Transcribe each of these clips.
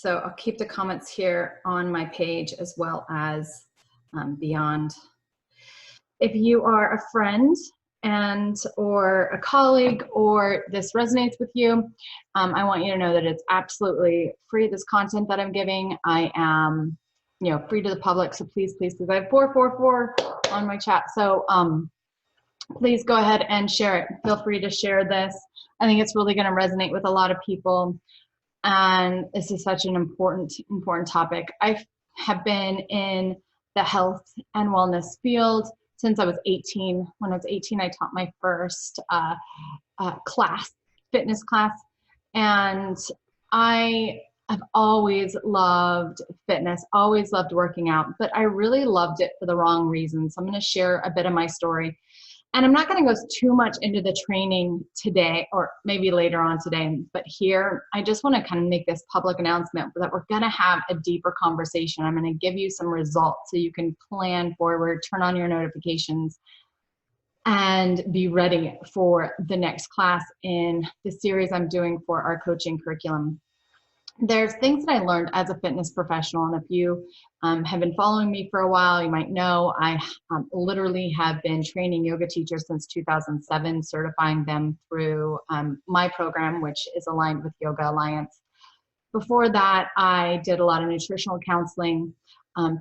So I'll keep the comments here on my page as well as beyond. If you are a friend or a colleague, or this resonates with you, I want you to know that it's absolutely free. This content that I'm giving, I am, free to the public. So please, please, please, I have 444 on my chat. So please go ahead and share it. Feel free to share this. I think it's really going to resonate with a lot of people. And this is such an important topic. I have been in the health and wellness field since I was 18. When I was 18, I taught my first fitness class. And I have always loved fitness, always loved working out, but I really loved it for the wrong reasons. I'm going to share a bit of my story. And I'm not going to go too much into the training today, or maybe later on today, but here I just want to kind of make this public announcement that we're going to have a deeper conversation. I'm going to give you some results so you can plan forward, turn on your notifications, and be ready for the next class in the series I'm doing for our coaching curriculum. There's things that I learned as a fitness professional, and if you have been following me for a while, you might know I literally have been training yoga teachers since 2007, certifying them through my program, which is aligned with Yoga Alliance. Before that, I did a lot of nutritional counseling.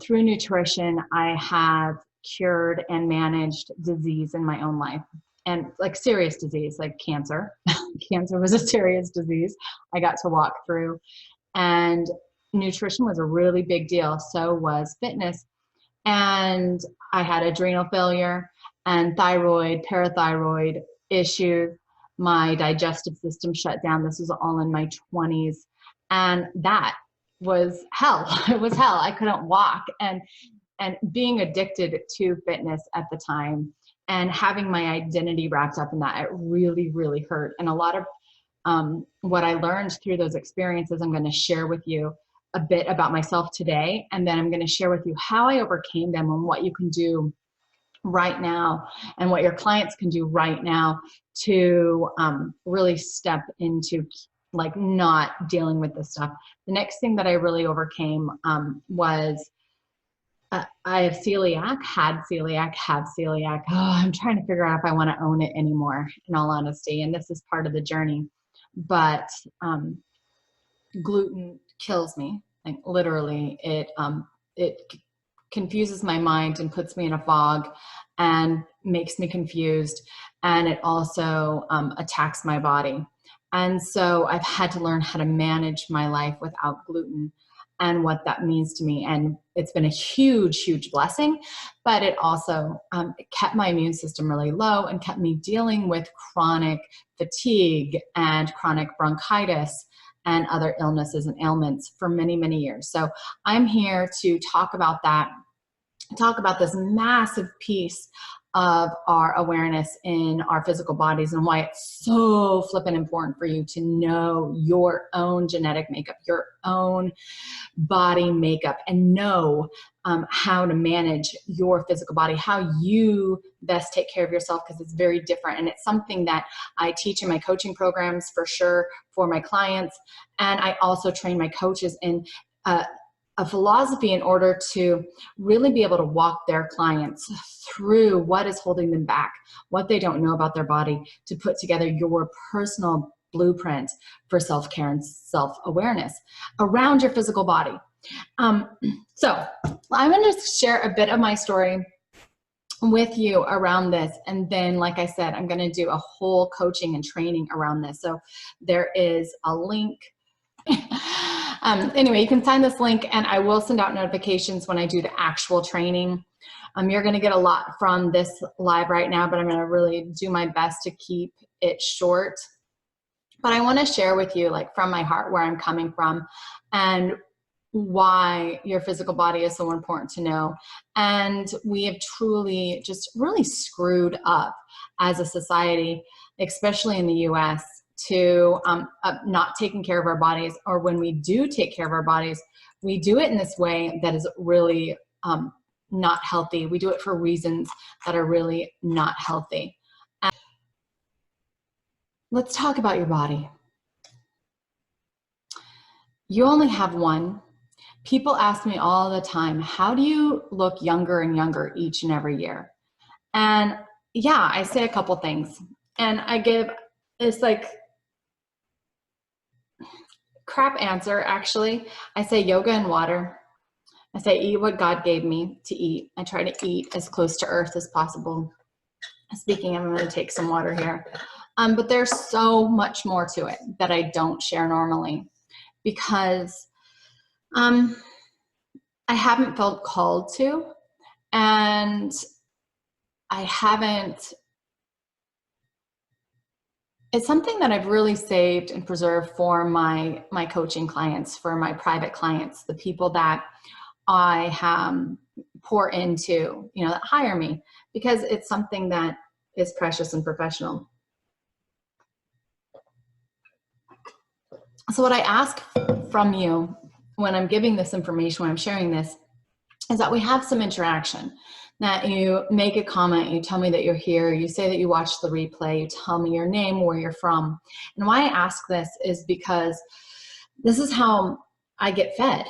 Through nutrition, I have cured and managed disease in my own life, and like serious disease, like cancer. Cancer was a serious disease I got to walk through, and nutrition was a really big deal. So was fitness. And I had adrenal failure and thyroid, parathyroid issues. My digestive system shut down. This was all in my 20s. And that was hell. It was hell. I couldn't walk. And being addicted to fitness at the time and having my identity wrapped up in that, it really, really hurt. And a lot of what I learned through those experiences, I'm going to share with you a bit about myself today. And then I'm going to share with you how I overcame them and what you can do right now and what your clients can do right now to really step into like not dealing with this stuff. The next thing that I really overcame was I have celiac, have celiac. Oh, I'm trying to figure out if I want to own it anymore, in all honesty. And this is part of the journey. But gluten kills me. Like literally, it confuses my mind and puts me in a fog and makes me confused. And it also attacks my body. And so I've had to learn how to manage my life without gluten and what that means to me. And it's been a huge, huge blessing, but it also kept my immune system really low and kept me dealing with chronic fatigue and chronic bronchitis and other illnesses and ailments for many, many years. So I'm here to talk about that, talk about this massive piece of our awareness in our physical bodies and why it's so flippin' important for you to know your own genetic makeup, your own body makeup, and know how to manage your physical body, how you best take care of yourself, because it's very different. And it's something that I teach in my coaching programs for sure for my clients. And I also train my coaches in a philosophy in order to really be able to walk their clients through what is holding them back, what they don't know about their body, to put together your personal blueprint for self-care and self-awareness around your physical body. So I'm going to share a bit of my story with you around this. And then, like I said, I'm going to do a whole coaching and training around this. So there is a link. Anyway, you can sign this link and I will send out notifications when I do the actual training. You're going to get a lot from this live right now, but I'm going to really do my best to keep it short. But I want to share with you, like from my heart, where I'm coming from and why your physical body is so important to know. And we have truly just really screwed up as a society, especially in the US, to not taking care of our bodies, or when we do take care of our bodies, we do it in this way that is really not healthy. We do it for reasons that are really not healthy. And let's talk about your body. You only have one. People ask me all the time, how do you look younger and younger each and every year? And yeah, I say a couple things. And I give, it's like crap answer, actually. I say yoga and water. I say eat what God gave me to eat. I try to eat as close to earth as possible. Speaking, I'm going to take some water here. But there's so much more to it that I don't share normally because I haven't felt called to, and I haven't, it's something that I've really saved and preserved for my coaching clients, for my private clients, the people that I pour into, you know, that hire me, because it's something that is precious and professional. So what I ask from you when I'm giving this information, when I'm sharing this, is that we have some interaction, that you make a comment, you tell me that you're here, you say that you watched the replay, you tell me your name, where you're from. And why I ask this is because this is how I get fed.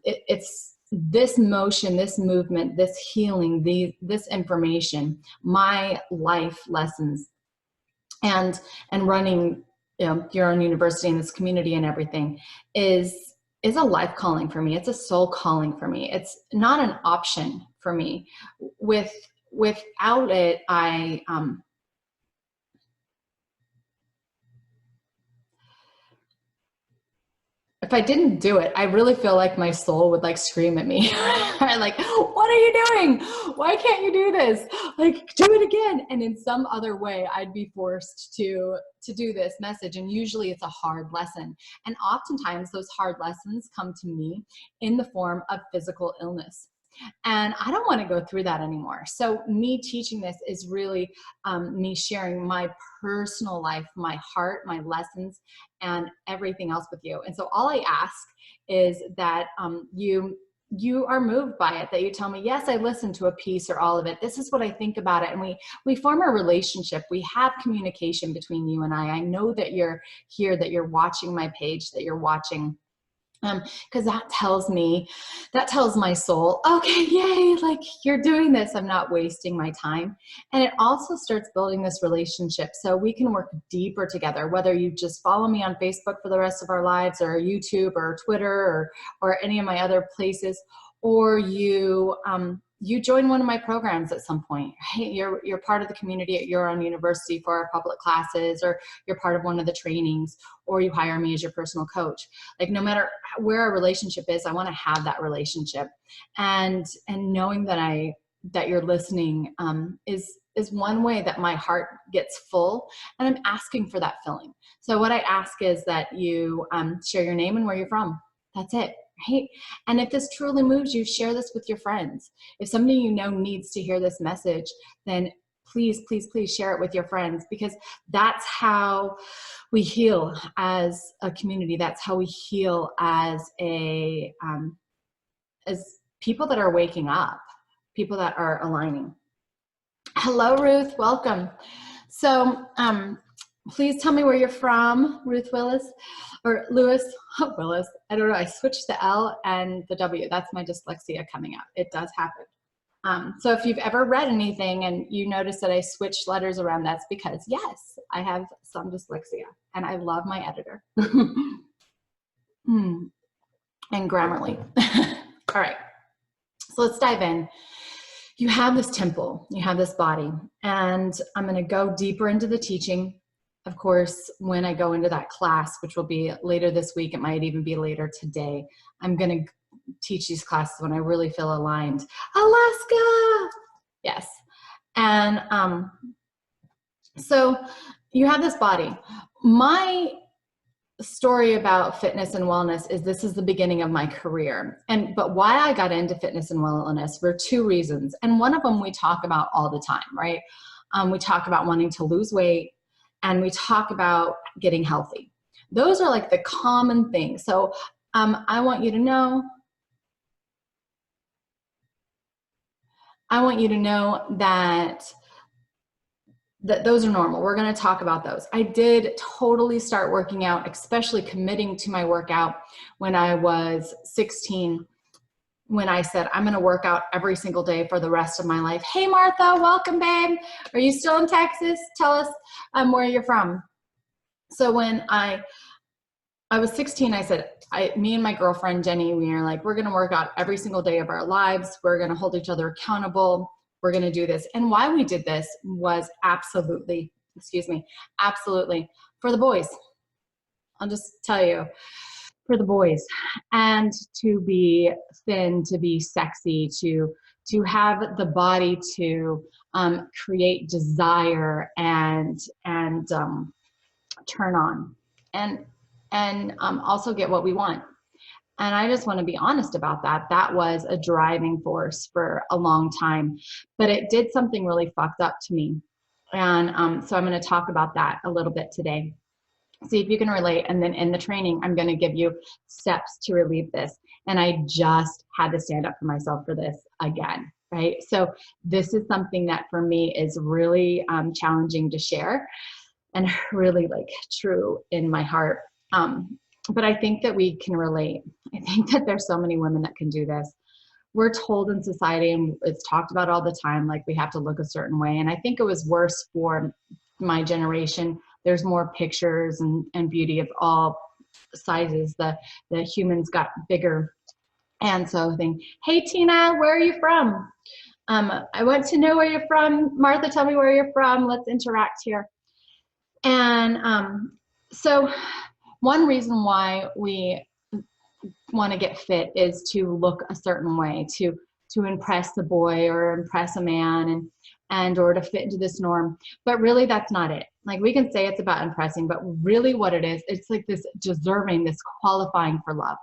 It's this motion, this movement, this healing, this information, my life lessons, and running, you know, your own university and this community and everything is a life calling for me. It's a soul calling for me. It's not an option for me. Without it, if I didn't do it, I really feel like my soul would like scream at me. Like, what are you doing? Why can't you do this? Like, do it again. And in some other way, I'd be forced to do this message. And usually it's a hard lesson. And oftentimes those hard lessons come to me in the form of physical illness. And I don't want to go through that anymore. So me teaching this is really me sharing my personal life, my heart, my lessons, and everything else with you. And so all I ask is that you are moved by it, that you tell me, yes, I listened to a piece or all of it. This is what I think about it. And we form a relationship. We have communication between you and I. I know that you're here, that you're watching my page, that you're watching, because that tells my soul, okay, yay, like you're doing this. I'm not wasting my time. And it also starts building this relationship so we can work deeper together, whether you just follow me on Facebook for the rest of our lives, or YouTube or Twitter, or any of my other places, or you join one of my programs at some point. Hey, you're part of the community at your own university for our public classes, or you're part of one of the trainings, or you hire me as your personal coach. Like, no matter where our relationship is, I want to have that relationship. And knowing that you're listening is one way that my heart gets full, and I'm asking for that filling. So what I ask is that you share your name and where you're from. That's it. Right? And if this truly moves you, share this with your friends. If somebody you know needs to hear this message, then please, please, please share it with your friends, because that's how we heal as a community. That's how we heal as as people that are waking up, people that are aligning. Hello, Ruth. Welcome. So, please tell me where you're from, Ruth Willis, or Lewis Willis. I don't know. I switched the L and the W. That's my dyslexia coming out. It does happen. So if you've ever read anything and you notice that I switched letters around, that's because, yes, I have some dyslexia, and I love my editor. And Grammarly. All right. So let's dive in. You have this temple, you have this body, and I'm going to go deeper into the teaching. Of course, when I go into that class, which will be later this week, it might even be later today, I'm going to teach these classes when I really feel aligned. Alaska! Yes. And so you have this body. My story about fitness and wellness is this is the beginning of my career. But why I got into fitness and wellness were two reasons. And one of them we talk about all the time, right? We talk about wanting to lose weight, and we talk about getting healthy. Those are like the common things. So I want you to know that those are normal. We're going to talk about those. I did totally start working out, especially committing to my workout when I was 16, when I said, I'm going to work out every single day for the rest of my life. Hey, Martha, welcome, babe. Are you still in Texas? Tell us where you're from. So when I was 16, I said, me and my girlfriend, Jenny, we are like, we're going to work out every single day of our lives. We're going to hold each other accountable. We're going to do this. And why we did this was absolutely for the boys. I'll just tell you, for the boys, and to be thin, to be sexy, to have the body to create desire and turn on, and also get what we want. And I just want to be honest about that. That was a driving force for a long time, but it did something really fucked up to me. And so I'm going to talk about that a little bit today. See if you can relate. And then in the training, I'm going to give you steps to relieve this. And I just had to stand up for myself for this again, right? So this is something that for me is really challenging to share and really like true in my heart. But I think that we can relate. I think that there's so many women that can do this. We're told in society, and it's talked about all the time, like we have to look a certain way. And I think it was worse for my generation. There's more pictures and beauty of all sizes. The humans got bigger. And so I think, hey, Tina, where are you from? I want to know where you're from. Martha, tell me where you're from. Let's interact here. And so one reason why we want to get fit is to look a certain way, to impress a boy or impress a man and or to fit into this norm. But really that's not it. Like we can say it's about impressing, but really what it is, it's like this deserving, this qualifying for love.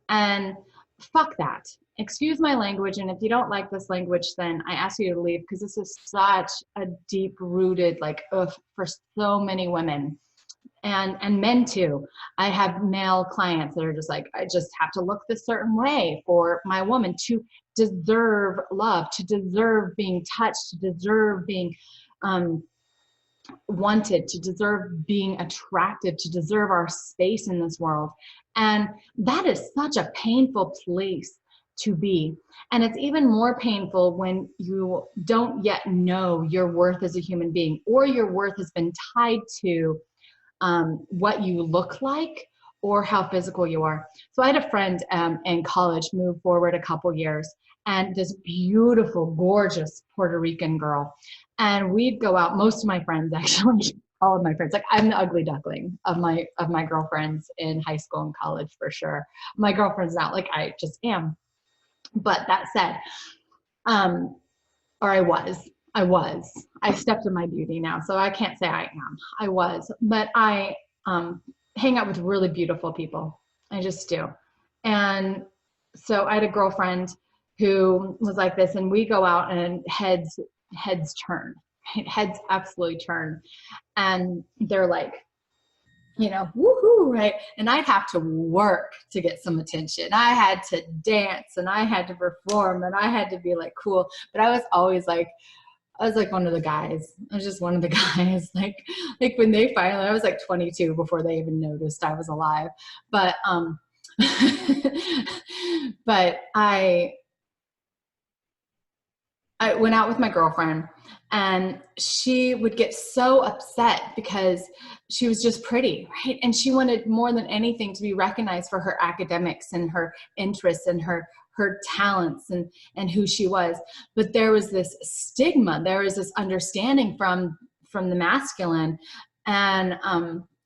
And fuck that. Excuse my language. And if you don't like this language, then I ask you to leave, because this is such a deep rooted, like, ugh, for so many women. And men too. I have male clients that are just like, I just have to look this certain way for my woman to deserve love, to deserve being touched, to deserve being wanted, to deserve being attracted, to deserve our space in this world. And that is such a painful place to be. And it's even more painful when you don't yet know your worth as a human being, or your worth has been tied to what you look like or how physical you are. So I had a friend in college move forward a couple years, and this beautiful, gorgeous Puerto Rican girl. And we'd go out, most of my friends actually, all of my friends, like I'm the ugly duckling of my girlfriends in high school and college for sure. My girlfriend's not, like I just am. But that said, or I stepped in my beauty now, so I can't say I am. I was, but I hang out with really beautiful people. I just do. And so I had a girlfriend who was like this, and we go out and heads turn, heads absolutely turn. And they're like, you know, woohoo, right? And I'd have to work to get some attention. I had to dance and I had to perform and I had to be like cool. But I was always like, I was like one of the guys. I was just one of the guys. Like when they finally, I was like 22 before they even noticed I was alive. But but I went out with my girlfriend, and she would get so upset because she was just pretty, right? And she wanted more than anything to be recognized for her academics and her interests and her talents and who she was. But there was this stigma, there was this understanding from the masculine, and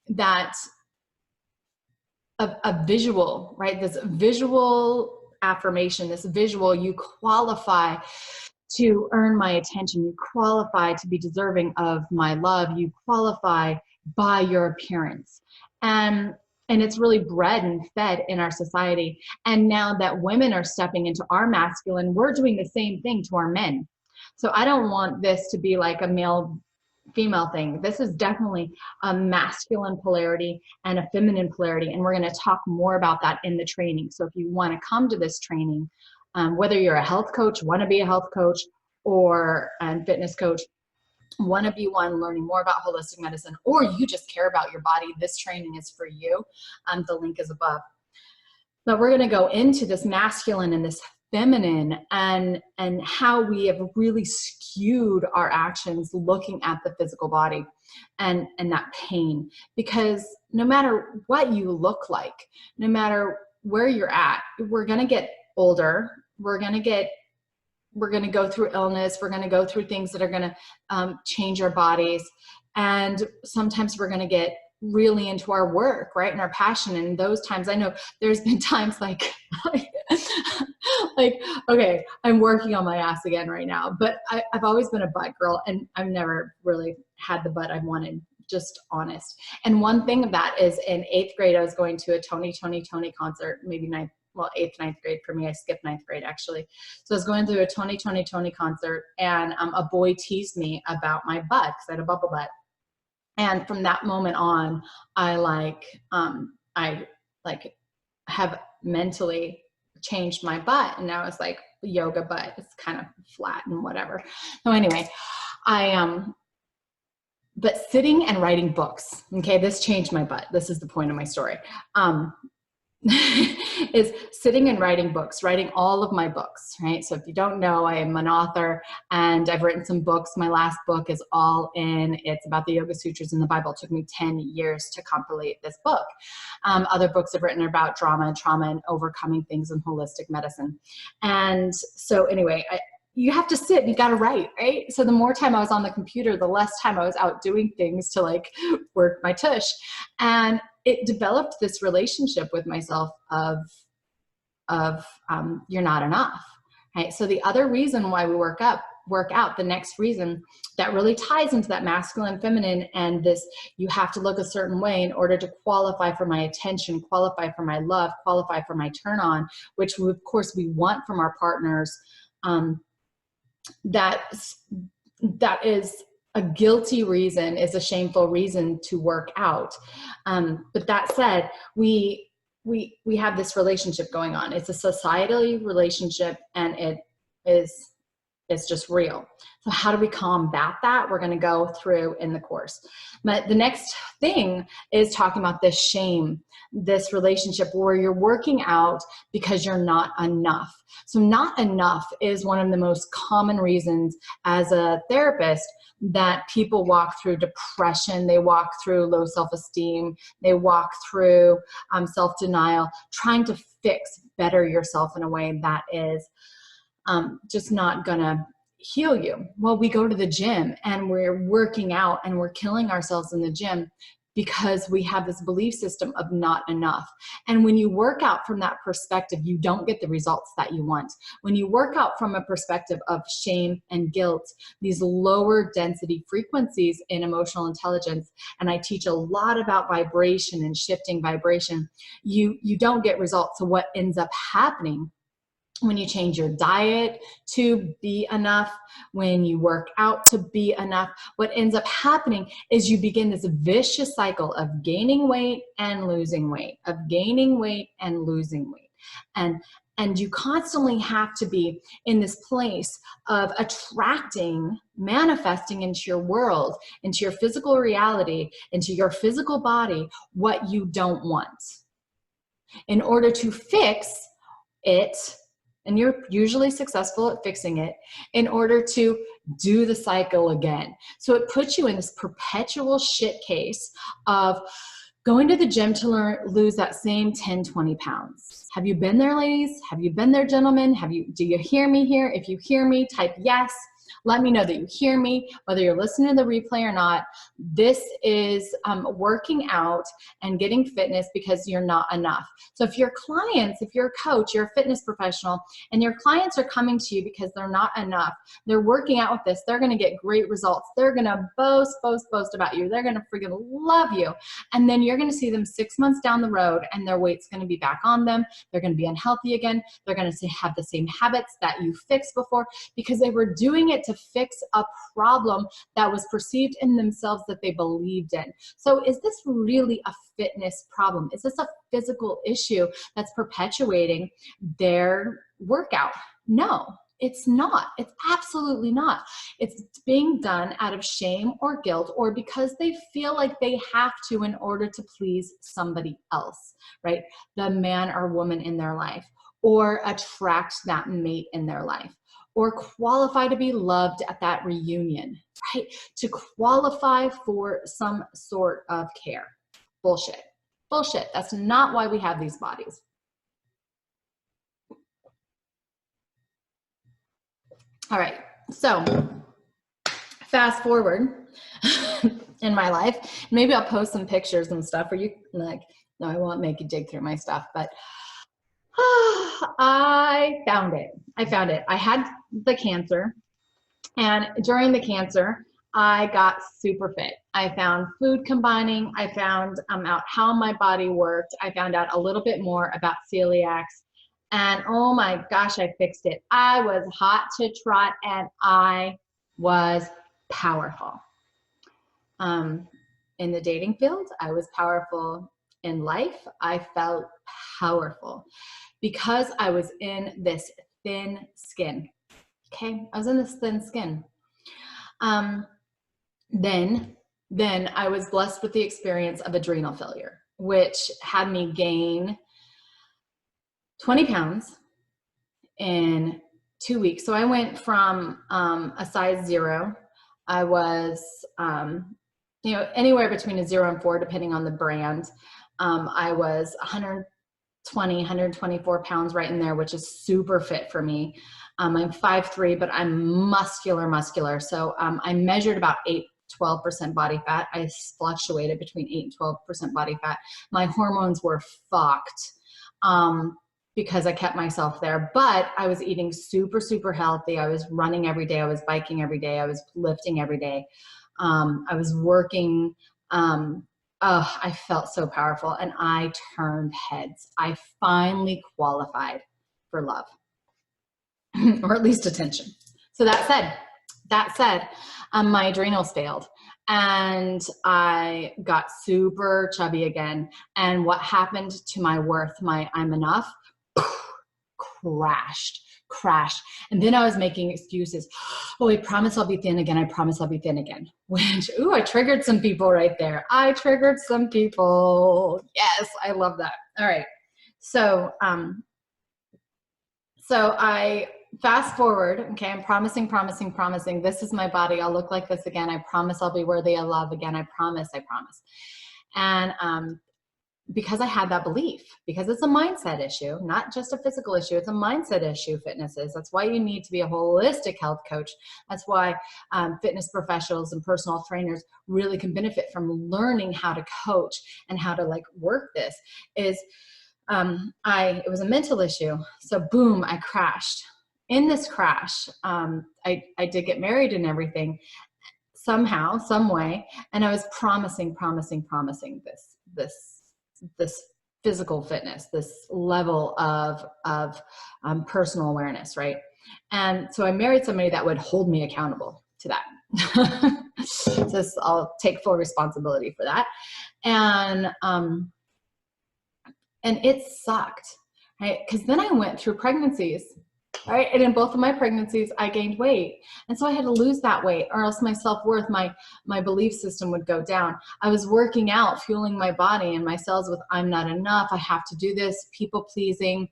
that a visual, right? This visual affirmation, this visual, you qualify to earn my attention, you qualify to be deserving of my love, you qualify by your appearance. And it's really bred and fed in our society. And now that women are stepping into our masculine, we're doing the same thing to our men. So I don't want this to be like a male female thing. This is definitely a masculine polarity and a feminine polarity. And we're going to talk more about that in the training. So if you want to come to this training, whether you're a health coach, want to be a health coach, or a fitness coach, 1B1, learning more about holistic medicine, or you just care about your body, this training is for you. The link is above. But we're going to go into this masculine and this feminine, and how we have really skewed our actions looking at the physical body and that pain. Because no matter what you look like, no matter where you're at, we're going to get older. We're going to go through illness. We're going to go through things that are going to change our bodies. And sometimes we're going to get really into our work, right? And our passion. And those times, I know there's been times like, okay, I'm working on my ass again right now, but I've always been a butt girl, and I've never really had the butt I've wanted, just honest. And one thing of that is, in 8th grade, I was going to a Tony concert, maybe 8th, 9th grade for me. I skipped 9th grade actually. So I was going to a Tony concert, and a boy teased me about my butt because I had a bubble butt. And from that moment on, I have mentally changed my butt, and now it's like yoga butt. It's kind of flat and whatever. So anyway, but sitting and writing books, okay, this changed my butt. This is the point of my story. Is sitting and writing books, writing all of my books, right? So if you don't know, I am an author, and I've written some books. My last book is all in. It's about the Yoga Sutras in the Bible. It took me 10 years to compilate this book. Other books I've written are about trauma and overcoming things in holistic medicine. And so anyway, you have to sit and you got to write, right? So the more time I was on the computer, the less time I was out doing things to like work my tush. And it developed this relationship with myself of you're not enough, right? So the other reason why we work out, the next reason that really ties into that masculine, feminine, and this, you have to look a certain way in order to qualify for my attention, qualify for my love, qualify for my turn on, which of course we want from our partners. That is a guilty reason, is a shameful reason to work out. But that said, we have this relationship going on. It's a societal relationship, and it's just real. So how do we combat that? We're going to go through in the course. But the next thing is talking about this shame, this relationship where you're working out because you're not enough. So not enough is one of the most common reasons as a therapist that people walk through depression, they walk through low self-esteem, they walk through self-denial, trying to better yourself in a way that is just not gonna heal you. Well, we go to the gym and we're working out and we're killing ourselves in the gym because we have this belief system of not enough. And when you work out from that perspective, you don't get the results that you want. When you work out from a perspective of shame and guilt, these lower density frequencies in emotional intelligence, and I teach a lot about vibration and shifting vibration, you don't get results. So what ends up happening when you change your diet to be enough, when you work out to be enough, what ends up happening is you begin this vicious cycle of gaining weight and losing weight, of gaining weight and losing weight. And you constantly have to be in this place of attracting, manifesting into your world, into your physical reality, into your physical body, what you don't want. In order to fix it, and you're usually successful at fixing it, in order to do the cycle again. So it puts you in this perpetual shit case of going to the gym to lose that same 10, 20 pounds. Have you been there, ladies? Have you been there, gentlemen? Do you hear me here? If you hear me, type yes. Let me know that you hear me, whether you're listening to the replay or not. This is working out and getting fitness because you're not enough. So if your clients, if you're a coach, you're a fitness professional, and your clients are coming to you because they're not enough, they're working out with this, they're going to get great results. They're going to boast about you. They're going to freaking love you. And then you're going to see them 6 months down the road and their weight's going to be back on them. They're going to be unhealthy again. They're going to have the same habits that you fixed before because they were doing it to fix a problem that was perceived in themselves that they believed in. So is this really a fitness problem? Is this a physical issue that's perpetuating their workout? No. It's not. It's absolutely not. It's being done out of shame or guilt, or because they feel like they have to in order to please somebody else, right? The man or woman in their life, or attract that mate in their life, or qualify to be loved at that reunion, right? To qualify for some sort of care. Bullshit. Bullshit. That's not why we have these bodies. All right, so fast forward in my life. Maybe I'll post some pictures and stuff where you like, no, I won't make you dig through my stuff, but I found it. I had the cancer, and during the cancer, I got super fit. I found food combining. I found out how my body worked. I found out a little bit more about celiacs. And oh my gosh, I fixed it. I was hot to trot, and I was powerful. In the dating field, I was powerful. In life, I felt powerful because I was in this thin skin. Okay, I was in this thin skin. Then I was blessed with the experience of adrenal failure, which had me gain 20 pounds in 2 weeks. So I went from a size 0. I was, anywhere between a 0 and 4, depending on the brand. I was 124 pounds right in there, which is super fit for me. I'm 5'3", but I'm muscular. So I measured about 12% body fat. I fluctuated between 8 and 12% body fat. My hormones were fucked. Because I kept myself there, but I was eating super, super healthy. I was running every day. I was biking every day. I was lifting every day. I was working. I felt so powerful, and I turned heads. I finally qualified for love, or at least attention. So that said, my adrenals failed, and I got super chubby again. And what happened to my worth, my I'm enough, crashed. And then I was making excuses. Oh, I promise I'll be thin again. I promise I'll be thin again. Which, I triggered some people right there. I triggered some people. Yes, I love that. All right. So I fast forward. Okay. I'm promising. This is my body. I'll look like this again. I promise I'll be worthy of love again. I promise. And, because I had that belief, because it's a mindset issue, not just a physical issue, it's a mindset issue, fitness is. That's why you need to be a holistic health coach. That's why fitness professionals and personal trainers really can benefit from learning how to coach and how to work this. It was a mental issue. So boom, I crashed. In this crash, I did get married and everything somehow, some way. And I was promising this physical fitness, this level of personal awareness, right? And so I married somebody that would hold me accountable to that. So I'll take full responsibility for that. And it sucked, right? Because then I went through pregnancies. Right. And in both of my pregnancies, I gained weight. And so I had to lose that weight, or else my self-worth, my belief system would go down. I was working out, fueling my body and my cells with, I'm not enough. I have to do this, people pleasing.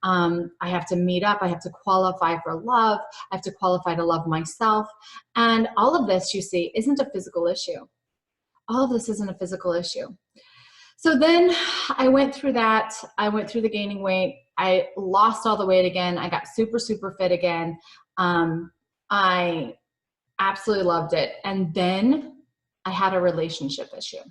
I have to meet up. I have to qualify for love. I have to qualify to love myself. And all of this, you see, isn't a physical issue. All of this isn't a physical issue. So then I went through that. I went through the gaining weight. I lost all the weight again. I got super, super fit again. I absolutely loved it. And then I had a relationship issue.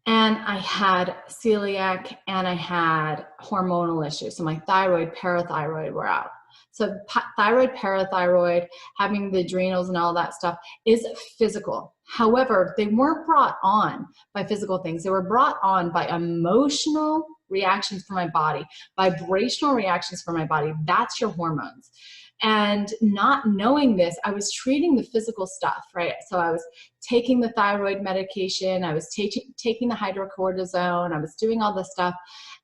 And I had celiac, and I had hormonal issues. So my thyroid, parathyroid were out. So thyroid, parathyroid, having the adrenals and all that stuff is physical. However, they weren't brought on by physical things. They were brought on by emotional reactions from my body, vibrational reactions from my body. That's your hormones. And not knowing this, I was treating the physical stuff, right? So I was taking the thyroid medication. I was taking the hydrocortisone. I was doing all this stuff.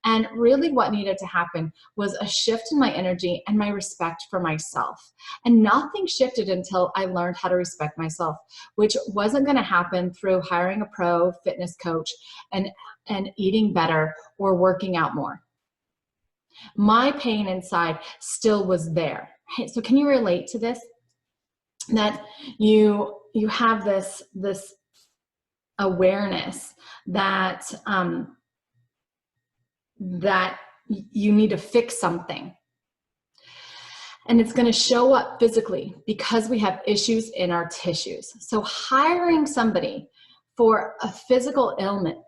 And really what needed to happen was a shift in my energy and my respect for myself. And nothing shifted until I learned how to respect myself, which wasn't going to happen through hiring a pro fitness coach and eating better or working out more. My pain inside still was there. Hey, so can you relate to this? That you have this awareness that that you need to fix something, and it's going to show up physically because we have issues in our tissues. So hiring somebody for a physical ailment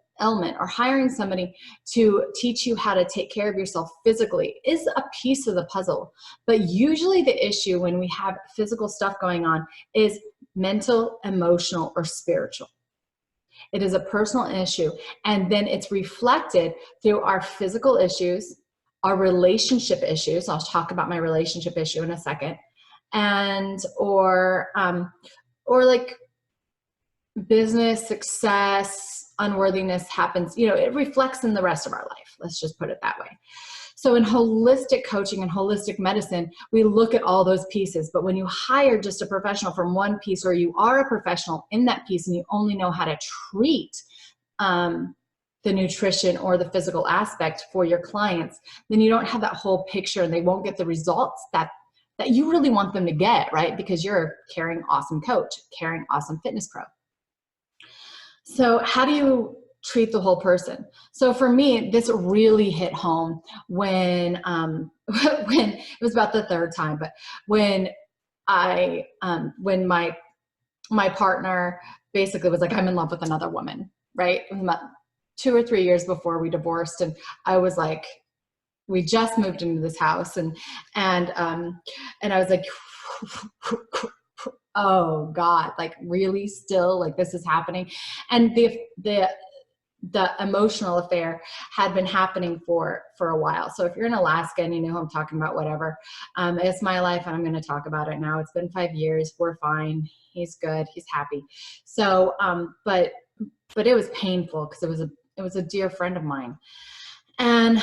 or hiring somebody to teach you how to take care of yourself physically is a piece of the puzzle. But usually the issue when we have physical stuff going on is mental, emotional, or spiritual. It is a personal issue. And then it's reflected through our physical issues, our relationship issues. I'll talk about my relationship issue in a second. And, or like business success, unworthiness happens, it reflects in the rest of our life. Let's just put it that way. So in holistic coaching and holistic medicine, we look at all those pieces. But when you hire just a professional from one piece, or you are a professional in that piece and you only know how to treat the nutrition or the physical aspect for your clients, then you don't have that whole picture and they won't get the results that you really want them to get, right? Because you're a caring, awesome coach, caring, awesome fitness pro. So how do you treat the whole person? So for me, this really hit home when when it was about the third time, but when my partner basically was like, I'm in love with another woman, right? About 2 or 3 years before we divorced, and I was like, we just moved into this house, and I was like, oh God, like really still, like this is happening. And the emotional affair had been happening for a while. So if you're in Alaska and you know who I'm talking about, whatever, it's my life and I'm going to talk about it now. It's been 5 years. We're fine. He's good. He's happy. So, but it was painful because it was a dear friend of mine. And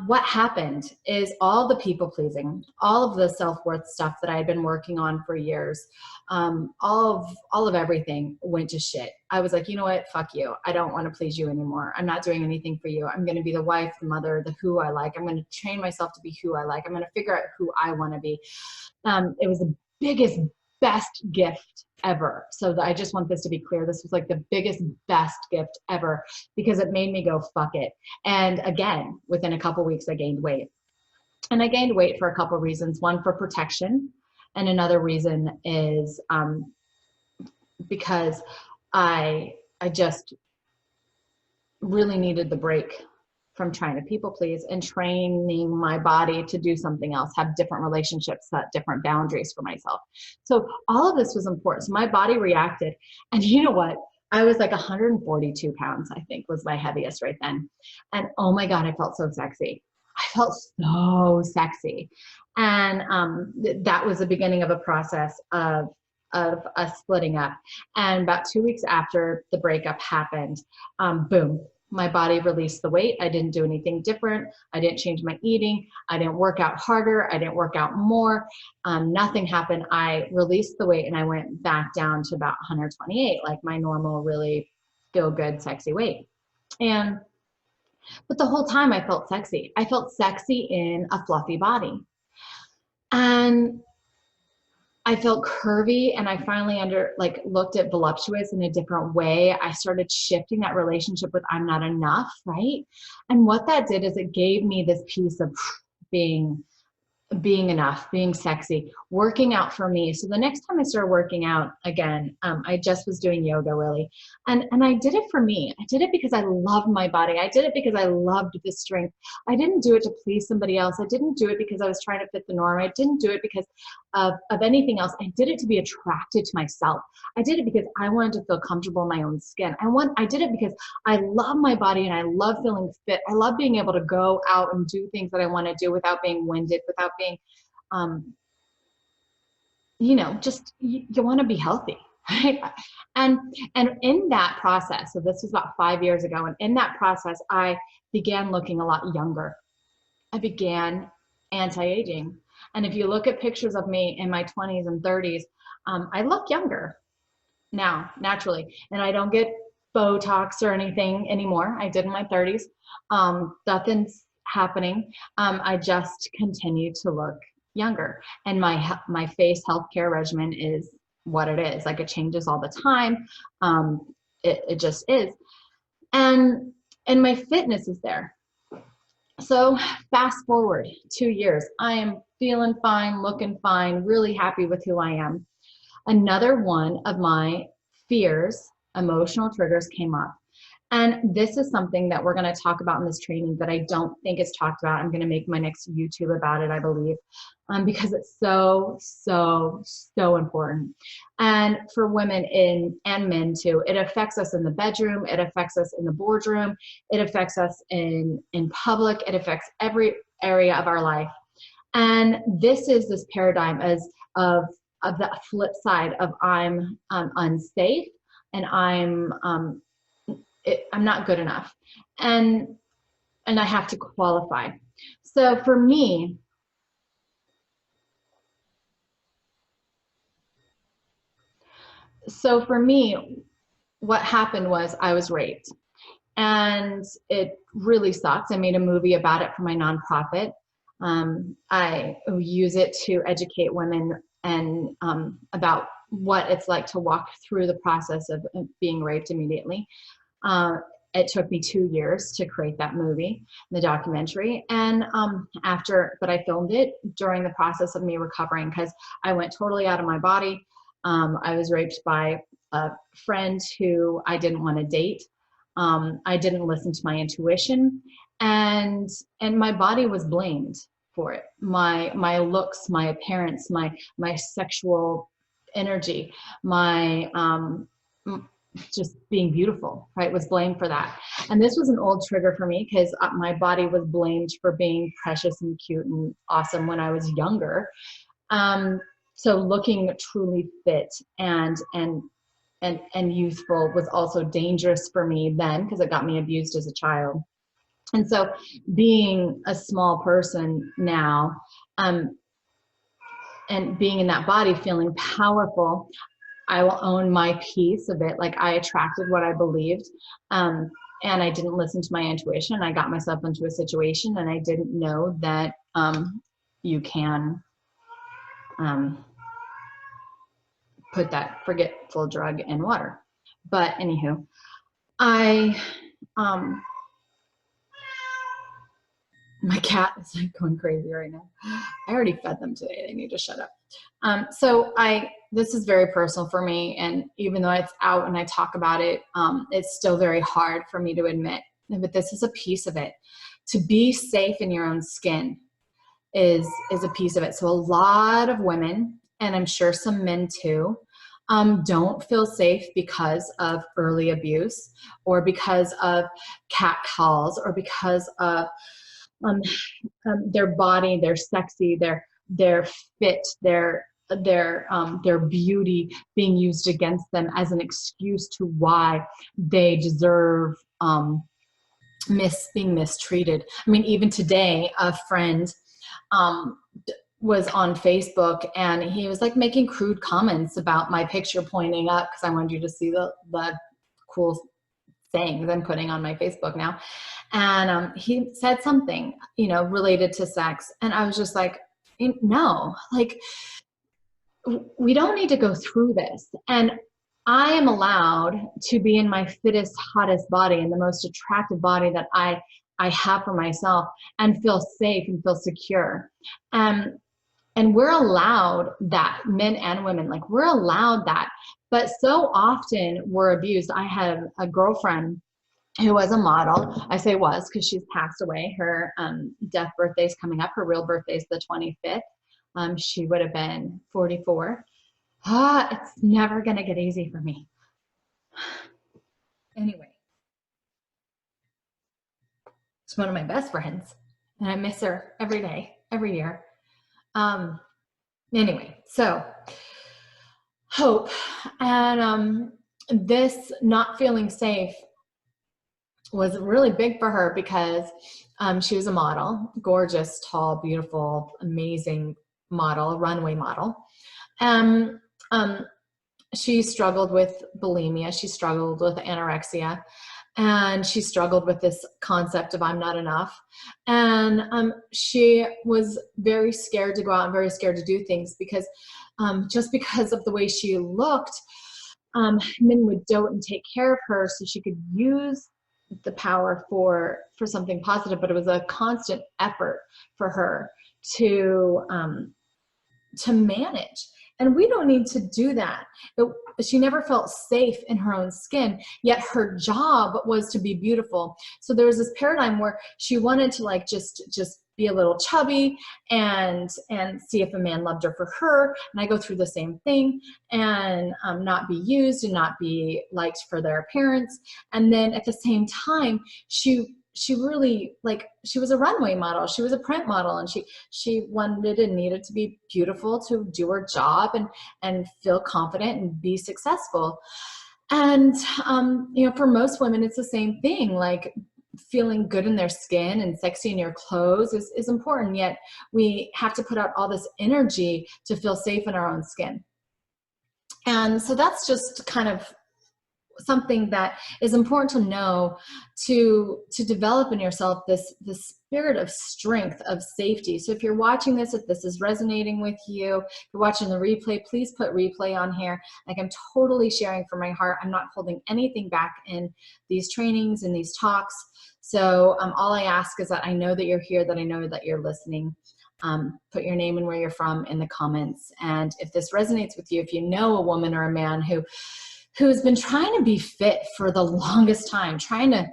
what happened is all the people pleasing, all of the self-worth stuff that I had been working on for years, all of everything went to shit. I was like, you know what? Fuck you. I don't want to please you anymore. I'm not doing anything for you. I'm going to be the wife, the mother, the who I like. I'm going to train myself to be who I like. I'm going to figure out who I want to be. It was the biggest, best gift ever. So I just want this to be clear. This was like the biggest, best gift ever because it made me go, fuck it. And again, within a couple of weeks, I gained weight. And I gained weight for a couple of reasons. One, for protection. And another reason is because I just really needed the break from trying to people please and training my body to do something else, have different relationships, set different boundaries for myself. So all of this was important. So my body reacted. And you know what? I was like 142 pounds, I think was my heaviest right then. And oh my God, I felt so sexy. I felt so sexy. And that was the beginning of a process of us splitting up. And about 2 weeks after the breakup happened, boom, my body released the weight. I didn't do anything different. I didn't change my eating. I didn't work out harder. I didn't work out more. Nothing happened. I released the weight and I went back down to about 128, like my normal, really feel good, sexy weight. But the whole time I felt sexy. I felt sexy in a fluffy body. And I felt curvy, and I finally looked at voluptuous in a different way. I started shifting that relationship with I'm not enough, right? And what that did is it gave me this piece of being enough, being sexy, working out for me. So the next time I started working out again, I just was doing yoga really. And I did it for me. I did it because I loved my body. I did it because I loved the strength. I didn't do it to please somebody else. I didn't do it because I was trying to fit the norm. I didn't do it because of anything else. I did it to be attracted to myself. I did it because I wanted to feel comfortable in my own skin. I did it because I love my body and I love feeling fit. I love being able to go out and do things that I want to do without being winded, without being, you want to be healthy. right? And in that process, so this was about 5 years ago, and in that process, I began looking a lot younger. I began anti-aging. And if you look at pictures of me in my 20s and 30s, I look younger now, naturally. And I don't get Botox or anything anymore. I did in my 30s. Nothing's happening. I just continue to look younger. And my face healthcare regimen is what it is. Like, it changes all the time. It just is. And my fitness is there. So fast forward 2 years, I am feeling fine, looking fine, really happy with who I am. Another one of my fears, emotional triggers, came up. And this is something that we're going to talk about in this training that I don't think is talked about. I'm going to make my next YouTube about it, I believe, because it's so, so, so important. And for women and men too, it affects us in the bedroom. It affects us in the boardroom. It affects us in public. It affects every area of our life. And this is this paradigm of the flip side of I'm unsafe and I'm not good enough, and I have to qualify. So for me, what happened was I was raped, and it really sucked. I made a movie about it for my nonprofit. I use it to educate women and about what it's like to walk through the process of being raped immediately. It took me 2 years to create that movie, the documentary. And but I filmed it during the process of me recovering, because I went totally out of my body. I was raped by a friend who I didn't want to date. I didn't listen to my intuition, and my body was blamed for it. My looks, my appearance, my sexual energy, my just being beautiful, right, was blamed for that. And this was an old trigger for me, because my body was blamed for being precious and cute and awesome when I was younger. So looking truly fit and youthful was also dangerous for me then, because it got me abused as a child. And so being a small person now, and being in that body, feeling powerful, I will own my piece of it. Like, I attracted what I believed. And I didn't listen to my intuition. I got myself into a situation, and I didn't know that you can put that forgetful drug in water. But anywho, my cat is like going crazy right now. I already fed them today. They need to shut up. This is very personal for me. And even though it's out and I talk about it, it's still very hard for me to admit. But this is a piece of it. To be safe in your own skin is a piece of it. So a lot of women, and I'm sure some men too, don't feel safe because of early abuse, or because of cat calls, or because of their body, they're sexy, they're fit, their beauty being used against them as an excuse to why they deserve being mistreated. I mean, even today, a friend was on Facebook, and he was like making crude comments about my picture pointing up, because I wanted you to see the cool things I'm putting on my Facebook now. And he said something, related to sex. And I was just like, no, like, we don't need to go through this. And I am allowed to be in my fittest, hottest body, and the most attractive body that I have for myself, and feel safe and feel secure. And we're allowed that, men and women, like, we're allowed that. But so often we're abused. I had a girlfriend who was a model. I say was because she's passed away. Her death birthday is coming up. Her real birthday is the 25th. She would have been 44. It's never going to get easy for me. Anyway, she's one of my best friends, and I miss her every day, every year. Anyway, so hope. And this not feeling safe was really big for her because she was a model, gorgeous, tall, beautiful, amazing model, runway model. Um, um, she struggled with bulimia. She struggled with anorexia. And she struggled with this concept of I'm not enough. And she was very scared to go out and very scared to do things because just because of the way she looked, men would dote and take care of her so she could use the power for something positive. But it was a constant effort for her to manage. And we don't need to do that. She never felt safe in her own skin, yet her job was to be beautiful. So there was this paradigm where she wanted to like just be a little chubby and see if a man loved her for her. And I go through the same thing, and not be used and not be liked for their appearance. And then at the same time, she really, like, she was a runway model, she was a print model, and she wanted and needed to be beautiful to do her job and feel confident and be successful. And for most women, it's the same thing. Like, feeling good in their skin and sexy in your clothes is important, yet we have to put out all this energy to feel safe in our own skin. And so that's just kind of something that is important to know, to develop in yourself this spirit of strength, of safety. So if you're watching this, if this is resonating with you, if you're watching the replay, please put replay on here. Like, I'm totally sharing from my heart. I'm not holding anything back in these trainings and these talks. So all I ask is that I know that you're here, that I know that you're listening. Put your name and where you're from in the comments. And if this resonates with you, if you know a woman or a man who's been trying to be fit for the longest time, trying to,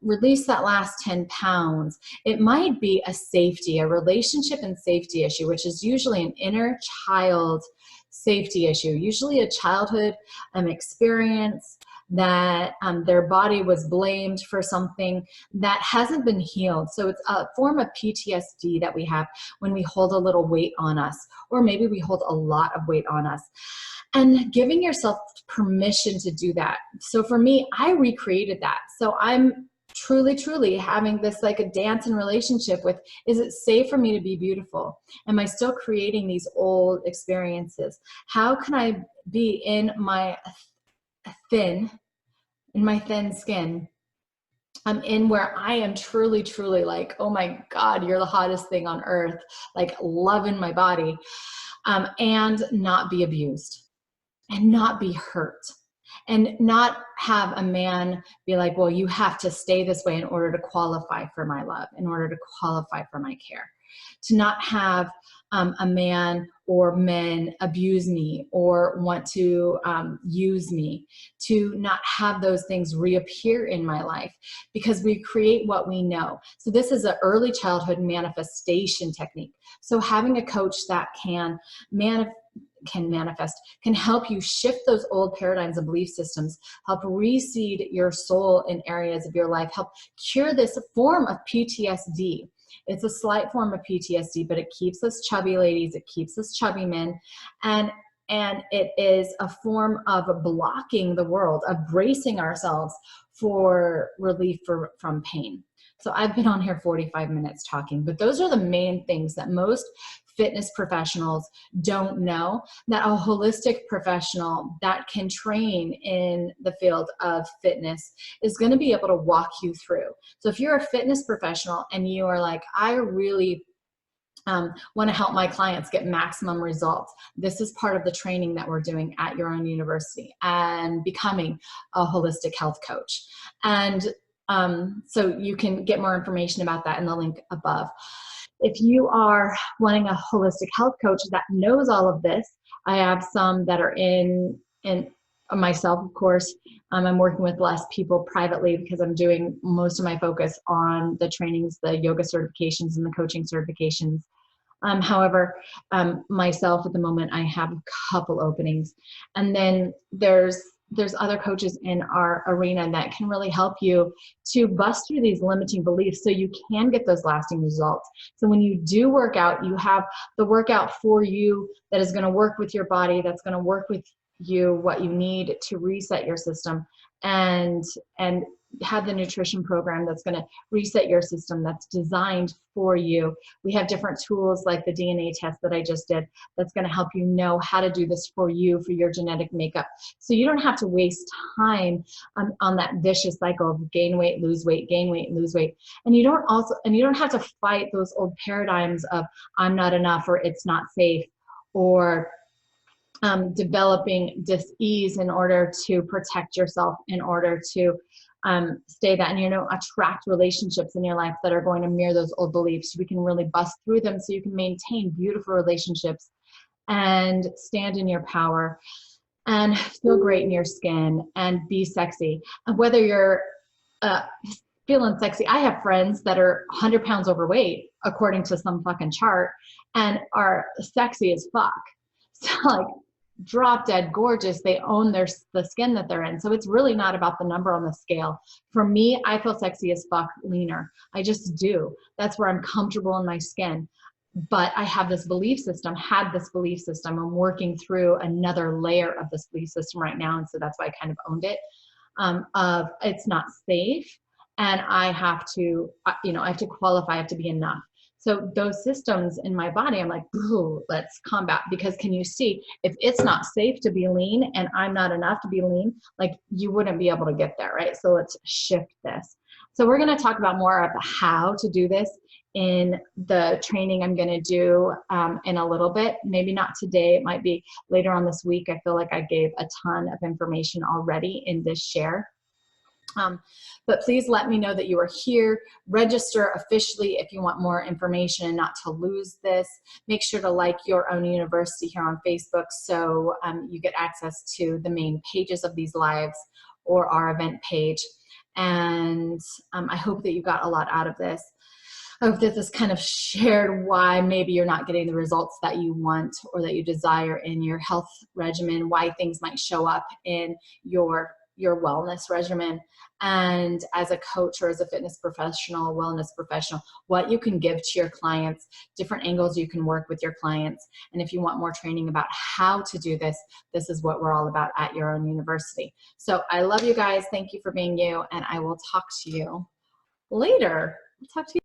release that last 10 pounds, it might be a safety, a relationship and safety issue, which is usually an inner child safety issue, usually a childhood experience that their body was blamed for something that hasn't been healed. So it's a form of PTSD that we have when we hold a little weight on us, or maybe we hold a lot of weight on us. And giving yourself permission to do that. So for me, I recreated that. So I'm truly having this, like, a dance and relationship with, is it safe for me to be beautiful? Am I still creating these old experiences? How can I be in my thin skin? I'm in where I am truly like, oh my God, you're the hottest thing on earth, like loving my body, and not be abused. And not be hurt, and not have a man be like, well, you have to stay this way in order to qualify for my love, in order to qualify for my care. To not have a man or men abuse me or want to use me. To not have those things reappear in my life, because we create what we know. So this is an early childhood manifestation technique. So having a coach that can manifest, can help you shift those old paradigms and belief systems, help reseed your soul in areas of your life, help cure this form of PTSD. It's a slight form of PTSD, but it keeps us chubby ladies, it keeps us chubby men, and it is a form of blocking the world, of bracing ourselves for relief from pain. So I've been on here 45 minutes talking, but those are the main things that most fitness professionals don't know, that a holistic professional that can train in the field of fitness is going to be able to walk you through. So if you're a fitness professional and you are like, I really want to help my clients get maximum results, this is part of the training that we're doing at your own university, and becoming a holistic health coach. And so you can get more information about that in the link above. If you are wanting a holistic health coach that knows all of this, I have some that are in myself, of course. I'm working with less people privately because I'm doing most of my focus on the trainings, the yoga certifications and the coaching certifications. However, myself at the moment, I have a couple openings. And then there's there's other coaches in our arena that can really help you to bust through these limiting beliefs so you can get those lasting results. So when you do work out, you have the workout for you that is going to work with your body, that's going to work with you what you need to reset your system, and have the nutrition program that's going to reset your system, that's designed for you. We have different tools like the DNA test that I just did that's going to help you know how to do this for you, for your genetic makeup. So you don't have to waste time on that vicious cycle of gain weight, lose weight, gain weight, lose weight. And you don't have to fight those old paradigms of I'm not enough, or it's not safe, or developing dis-ease in order to protect yourself, in order to stay that, and attract relationships in your life that are going to mirror those old beliefs. We can really bust through them so you can maintain beautiful relationships and stand in your power and feel great in your skin and be sexy. And whether you're feeling sexy, I have friends that are 100 pounds overweight according to some fucking chart and are sexy as fuck. So like, drop dead gorgeous. They own the skin that they're in. So it's really not about the number on the scale. For me, I feel sexy as fuck leaner. I just do. That's where I'm comfortable in my skin. But I have this belief system, I'm working through another layer of this belief system right now. And so that's why I kind of owned it, of it's not safe. And I have to, I have to qualify, I have to be enough. So those systems in my body, I'm like, ooh, let's combat, because can you see, if it's not safe to be lean and I'm not enough to be lean, like you wouldn't be able to get there, right? So let's shift this. So we're going to talk about more about how to do this in the training I'm going to do in a little bit. Maybe not today. It might be later on this week. I feel like I gave a ton of information already in this share. But please let me know that you are here. Register officially if you want more information and not to lose this. Make sure to like Your Own University here on Facebook so you get access to the main pages of these lives or our event page. And I hope that you got a lot out of this. I hope that this kind of shared why maybe you're not getting the results that you want or that you desire in your health regimen, why things might show up in your wellness regimen. And as a coach or as a fitness professional, wellness professional, what you can give to your clients, different angles you can work with your clients. And if you want more training about how to do this, this is what we're all about at Your Own University. So I love you guys. Thank you for being you. And I will talk to you later. Talk to you.